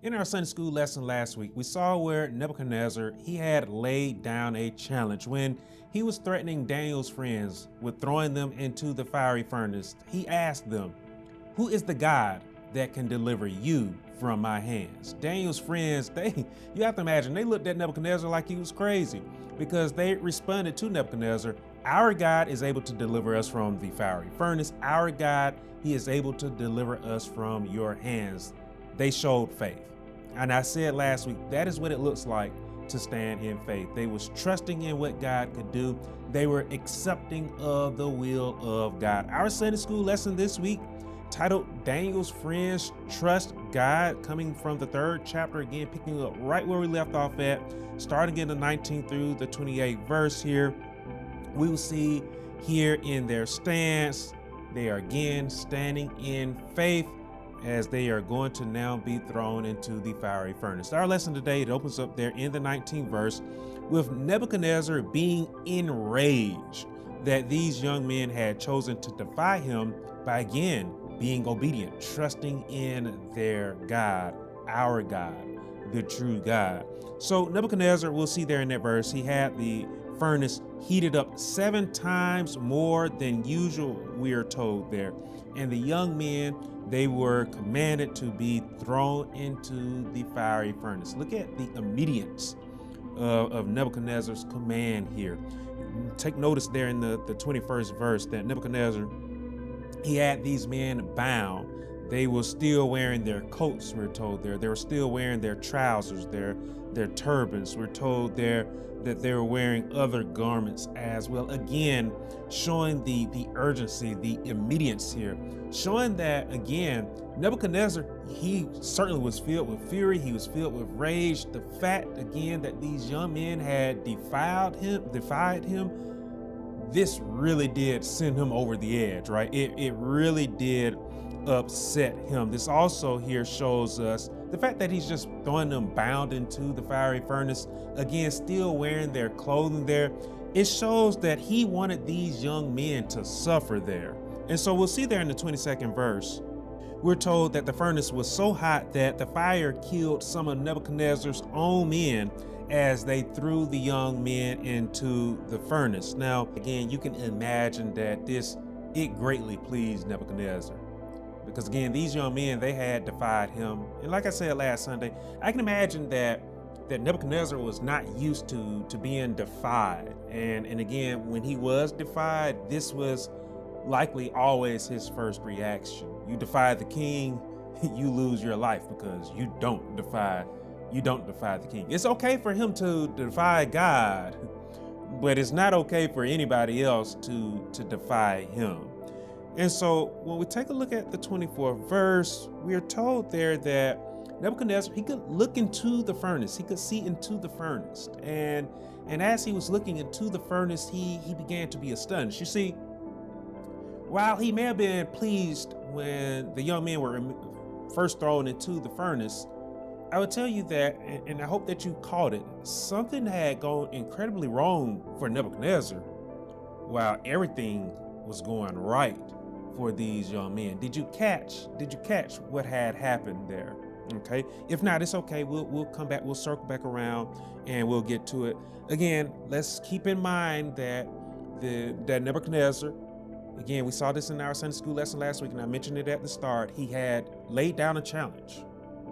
In our Sunday school lesson last week, we saw where Nebuchadnezzar, he had laid down a challenge when he was threatening Daniel's friends with throwing them into the fiery furnace. He asked them, "Who is the God that can deliver you from my hands?" Daniel's friends, you have to imagine, they looked at Nebuchadnezzar like he was crazy because they responded to Nebuchadnezzar, "Our God is able to deliver us from the fiery furnace. Our God, he is able to deliver us from your hands." They showed faith. And I said last week, that is what it looks like to stand in faith. They was trusting in what God could do. They were accepting of the will of God. Our Sunday school lesson this week, titled Daniel's Friends Trust God, coming from the 3rd chapter, again, picking up right where we left off at, starting in the 19th through the 28th verse here. We will see here in their stance, they are again standing in faith, as they are going to now be thrown into the fiery furnace. Our lesson today, it opens up there in the 19th verse with Nebuchadnezzar being enraged that these young men had chosen to defy him by again being obedient, trusting in their God, our God, the true God. So Nebuchadnezzar, we'll see there in that verse, he had the furnace heated up 7 times more than usual, we are told there. And the young men, they were commanded to be thrown into the fiery furnace. Look at the immediance of Nebuchadnezzar's command here. Take notice there in the 21st verse that Nebuchadnezzar, he had these men bound. They were still wearing their coats, we're told there. They were still wearing their trousers, their turbans. We're told there that they were wearing other garments as well. Again, showing the urgency, the immediance here. Showing that, again, Nebuchadnezzar, he certainly was filled with fury. He was filled with rage. The fact, again, that these young men had defied him, this really did send him over the edge, right? It really did upset him. This also here shows us the fact that he's just throwing them bound into the fiery furnace, again, still wearing their clothing there. It shows that he wanted these young men to suffer there. And so we'll see there in the 22nd verse, we're told that the furnace was so hot that the fire killed some of Nebuchadnezzar's own men as they threw the young men into the furnace. Now, again, you can imagine that it greatly pleased Nebuchadnezzar. Because again, these young men, they had defied him. And like I said last Sunday, I can imagine that Nebuchadnezzar was not used to being defied. And again, when he was defied, this was likely always his first reaction. You defy the king, you lose your life because you don't defy the king. It's okay for him to defy God, but it's not okay for anybody else to defy him. And so when we take a look at the 24th verse, we are told there that Nebuchadnezzar, he could look into the furnace. He could see into the furnace. And as he was looking into the furnace, he began to be astonished. You see, while he may have been pleased when the young men were first thrown into the furnace, I would tell you that, and I hope that you caught it, something had gone incredibly wrong for Nebuchadnezzar while everything was going right for these young men. Did you catch what had happened there? Okay. If not, it's okay. We'll come back. We'll circle back around and we'll get to it. Again, let's keep in mind that Nebuchadnezzar, again, we saw this in our Sunday school lesson last week, and I mentioned it at the start. He had laid down a challenge.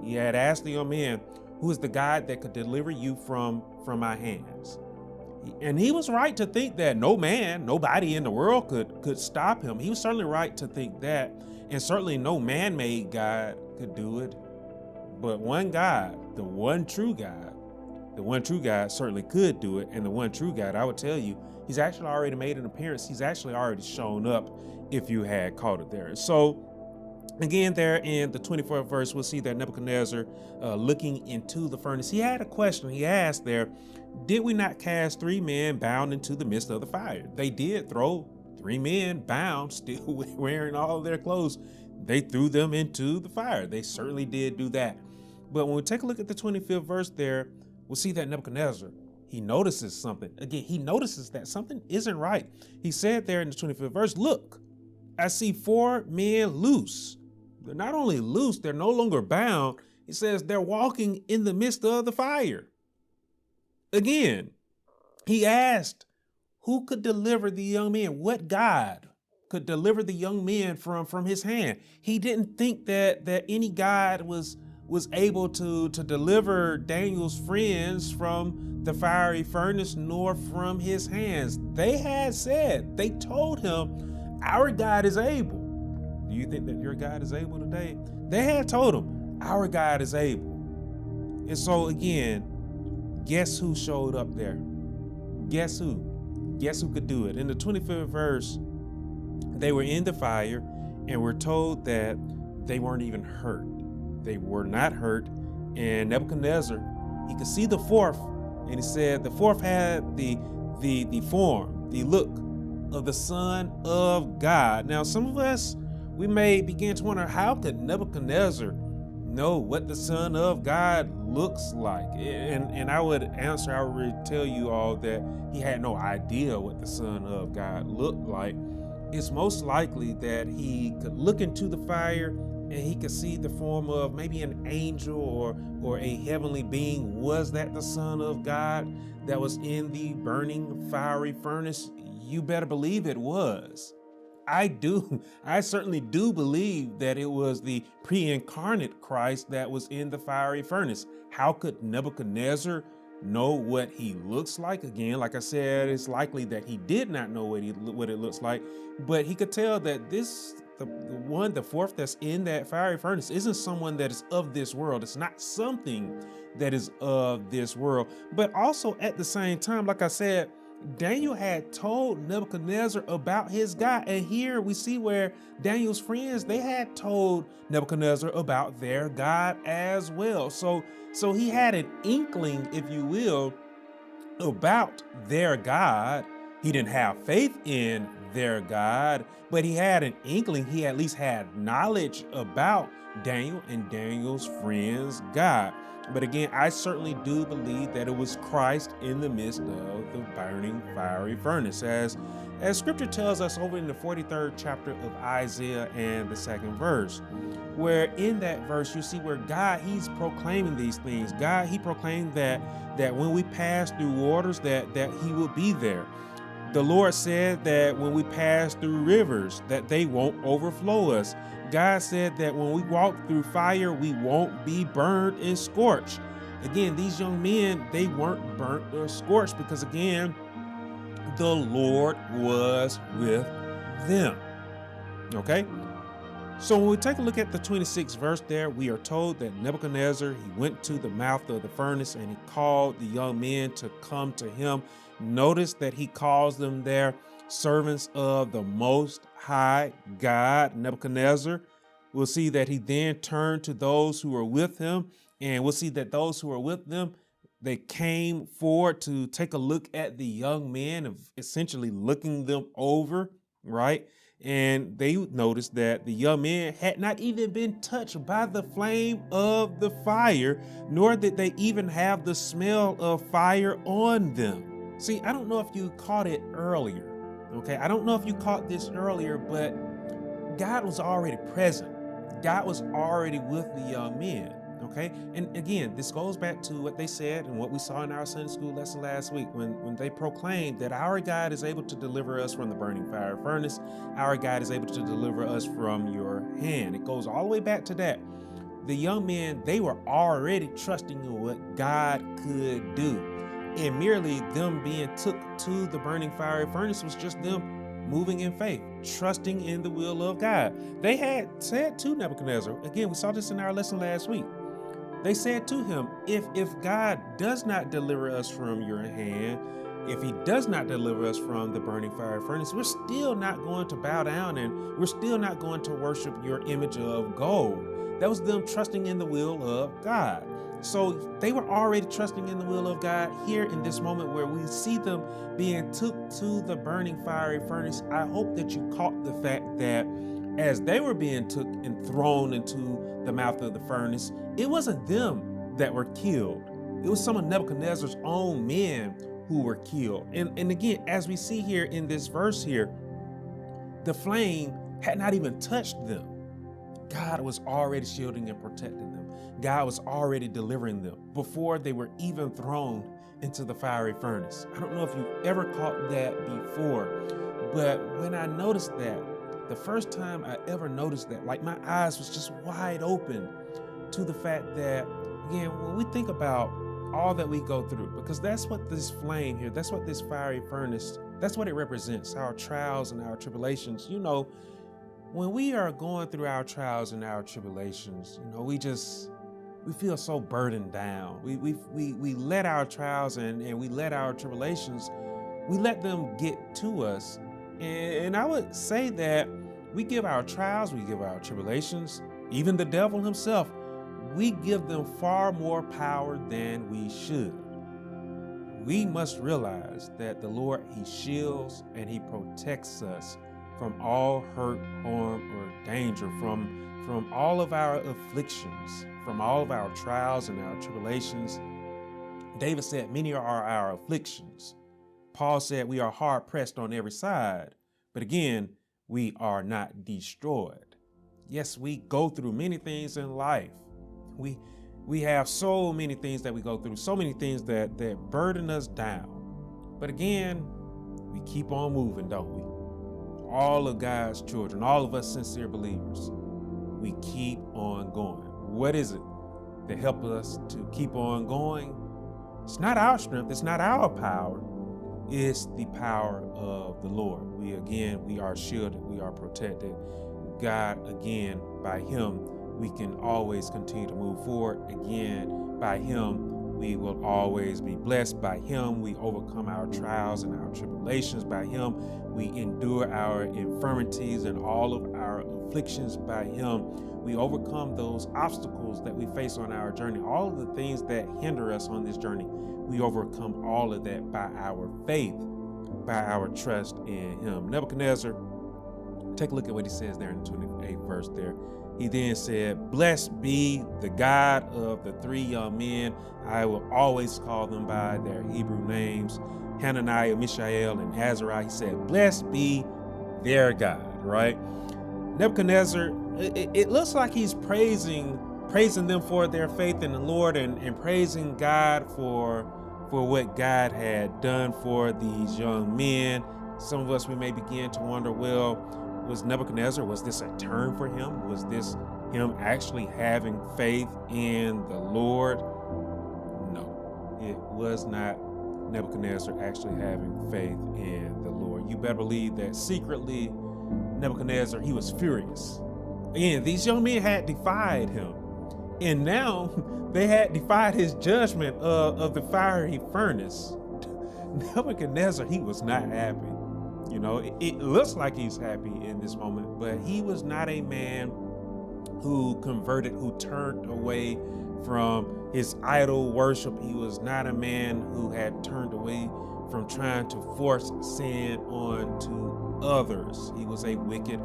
He had asked the young men, "Who is the God that could deliver you from my hands?" And he was right to think that nobody in the world could stop him. He was certainly right to think that, and certainly no man-made God could do it. But one God, the one true God certainly could do it. And the one true God, I would tell you, he's actually already made an appearance. He's actually already shown up if you had caught it there. So again, there in the 24th verse, we'll see that Nebuchadnezzar looking into the furnace. He had a question. He asked there, "Did we not cast 3 men bound into the midst of the fire?" They did throw 3 men bound, still wearing all of their clothes. They threw them into the fire. They certainly did do that. But when we take a look at the 25th verse there, we'll see that Nebuchadnezzar, he notices something. Again, he notices that something isn't right. He said there in the 25th verse, "Look, I see 4 men loose." They're not only loose, they're no longer bound. He says they're walking in the midst of the fire. Again, he asked, who could deliver the young men? What God could deliver the young men from his hand? He didn't think that any God was able to deliver Daniel's friends from the fiery furnace, nor from his hands. They had said, they told him, our God is able. Do you think that your God is able today? They had told him, our God is able. And so again, guess who showed up there? Guess who? Guess who could do it? In the 25th verse, they were in the fire and were told that they weren't even hurt. They were not hurt. And Nebuchadnezzar, he could see the fourth, and he said the fourth had the form, the look of the Son of God. Now, some of us, we may begin to wonder, how could Nebuchadnezzar know what the Son of God looks like? And I would tell you all that he had no idea what the Son of God looked like. It's most likely that he could look into the fire and he could see the form of maybe an angel or a heavenly being. Was that the Son of God that was in the burning fiery furnace? You better believe it was. I certainly do believe that it was the pre-incarnate Christ that was in the fiery furnace. How could Nebuchadnezzar know what he looks like? Again, like I said, it's likely that he did not know what it looks like, but he could tell that the fourth that's in that fiery furnace isn't someone that is of this world. It's not something that is of this world. But also at the same time, like I said, Daniel had told Nebuchadnezzar about his God. And here we see where Daniel's friends, they had told Nebuchadnezzar about their God as well. So he had an inkling, if you will, about their God. He didn't have faith in their God, but he had an inkling. He at least had knowledge about Daniel and Daniel's friends' God. But again, I certainly do believe that it was Christ in the midst of the burning fiery furnace, as scripture tells us over in the 43rd chapter of Isaiah and the 2nd verse, where in that verse you see where God, he's proclaiming these things. God, he proclaimed that when we pass through waters, that he will be there. The Lord said that when we pass through rivers, that they won't overflow us. God said that when we walk through fire, we won't be burned and scorched. Again, these young men, they weren't burnt or scorched because, again, the Lord was with them. Okay? So when we take a look at the 26th verse there, we are told that Nebuchadnezzar, he went to the mouth of the furnace and he called the young men to come to him. Notice that he calls them there servants of the Most High God, Nebuchadnezzar. We'll see that he then turned to those who were with him, and we'll see that those who were with them, they came forward to take a look at the young men, of essentially looking them over, right? And they noticed that the young men had not even been touched by the flame of the fire, nor did they even have the smell of fire on them. See, I don't know if you caught it earlier, okay? I don't know if you caught this earlier, but God was already present. God was already with the young men, okay? And again, this goes back to what they said and what we saw in our Sunday school lesson last week when they proclaimed that our God is able to deliver us from the burning fire furnace. Our God is able to deliver us from your hand. It goes all the way back to that. The young men, they were already trusting in what God could do. And merely them being took to the burning fiery furnace was just them moving in faith, trusting in the will of God. They had said to Nebuchadnezzar, again, we saw this in our lesson last week. They said to him, if God does not deliver us from your hand, if he does not deliver us from the burning fire furnace, we're still not going to bow down and we're still not going to worship your image of gold. That was them trusting in the will of God. So they were already trusting in the will of God. Here in this moment where we see them being took to the burning fiery furnace, I hope that you caught the fact that as they were being took and thrown into the mouth of the furnace, it wasn't them that were killed. It was some of Nebuchadnezzar's own men who were killed. And again, as we see here in this verse here, the flame had not even touched them. God was already shielding and protecting them. God was already delivering them before they were even thrown into the fiery furnace. I don't know if you've ever caught that before, but when I noticed that, the first time I ever noticed that, like my eyes was just wide open to the fact that, again, when we think about all that we go through, because that's what this flame here, that's what this fiery furnace, that's what it represents, our trials and our tribulations. You know, when we are going through our trials and our tribulations, you know, we feel so burdened down. We let our trials and we let our tribulations, we let them get to us. And I would say that we give our trials, we give our tribulations, even the devil himself, we give them far more power than we should. We must realize that the Lord, He shields and He protects us from all hurt, harm, or danger, from all of our afflictions, from all of our trials and our tribulations. David said, many are our afflictions. Paul said, we are hard pressed on every side, but again, we are not destroyed. Yes, we go through many things in life. We have so many things that we go through, so many things that burden us down. But again, we keep on moving, don't we? All of God's children, all of us sincere believers, we keep on going. What is it that helps us to keep on going? It's not our strength, it's not our power, it's the power of the Lord. We are shielded, we are protected. God, again, by Him, we can always continue to move forward. Again, by Him, we will always be blessed. By Him, we overcome our trials and our tribulations. By Him, we endure our infirmities and all of our afflictions. By Him, we overcome those obstacles that we face on our journey. All of the things that hinder us on this journey, we overcome all of that by our faith, by our trust in Him. Nebuchadnezzar, take a look at what he says there in the 28th verse there. He then said, blessed be the God of the three young men. I will always call them by their Hebrew names, Hananiah, Mishael, and Azariah. He said, blessed be their God, right? Nebuchadnezzar, it looks like he's praising them for their faith in the Lord and praising God for what God had done for these young men. Some of us, we may begin to wonder, well, was Nebuchadnezzar, was this a turn for him? Was this him actually having faith in the Lord? No, it was not Nebuchadnezzar actually having faith in the Lord. You better believe that secretly Nebuchadnezzar, he was furious. Again, these young men had defied him, and now they had defied his judgment of the fiery furnace. Nebuchadnezzar, he was not happy. You know, it looks like he's happy in this moment, but he was not a man who converted, who turned away from his idol worship. He was not a man who had turned away from trying to force sin onto others. He was a wicked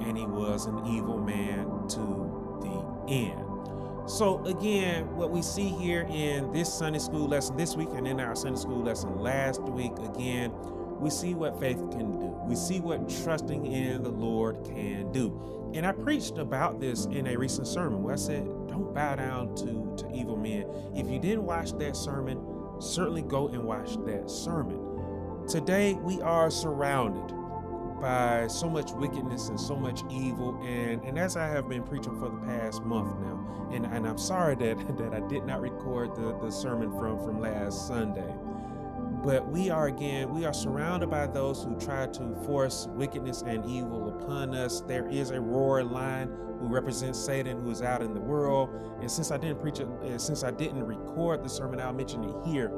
and he was an evil man to the end. So again, what we see here in this Sunday school lesson this week and in our Sunday school lesson last week, again, we see what faith can do. We see what trusting in the Lord can do. And I preached about this in a recent sermon where I said, don't bow down to evil men. If you didn't watch that sermon, certainly go and watch that sermon. Today, we are surrounded by so much wickedness and so much evil. And as I have been preaching for the past month now, and I'm sorry that I did not record the sermon from last Sunday. But we are surrounded by those who try to force wickedness and evil upon us. There is a roaring lion who represents Satan, who is out in the world. And since I didn't record the sermon, I'll mention it here.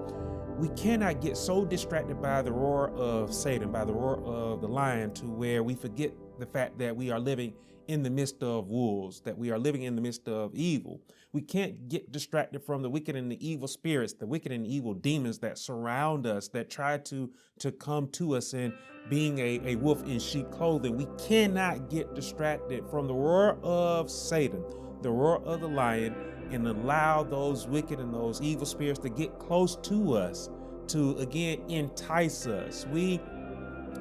We cannot get so distracted by the roar of Satan, by the roar of the lion, to where we forget the fact that we are living in the midst of wolves, that we are living in the midst of evil. We can't get distracted from the wicked and the evil spirits, the wicked and evil demons that surround us, that try to come to us and being a wolf in sheep clothing. We cannot get distracted from the roar of Satan, the roar of the lion, and allow those wicked and those evil spirits to get close to us, to again entice us. We,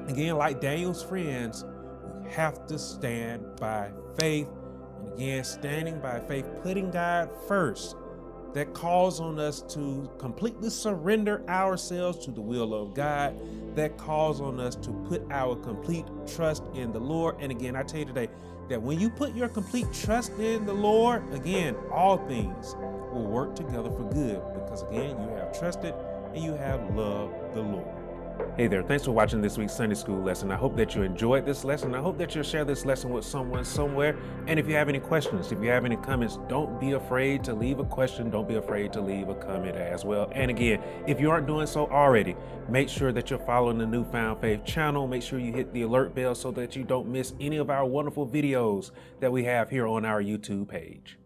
again, like Daniel's friends, have to stand by faith Again, standing by faith, putting God first, that calls on us to completely surrender ourselves to the will of God, that calls on us to put our complete trust in the Lord. And again, I tell you today that when you put your complete trust in the Lord, again, all things will work together for good, because again, you have trusted and you have loved the Lord. Hey there, thanks for watching this week's Sunday School lesson. I hope that you enjoyed this lesson. I hope that you'll share this lesson with someone somewhere. And if you have any questions, if you have any comments, don't be afraid to leave a question. Don't be afraid to leave a comment as well. And again, if you aren't doing so already, make sure that you're following the Newfound Faith channel. Make sure you hit the alert bell so that you don't miss any of our wonderful videos that we have here on our YouTube page.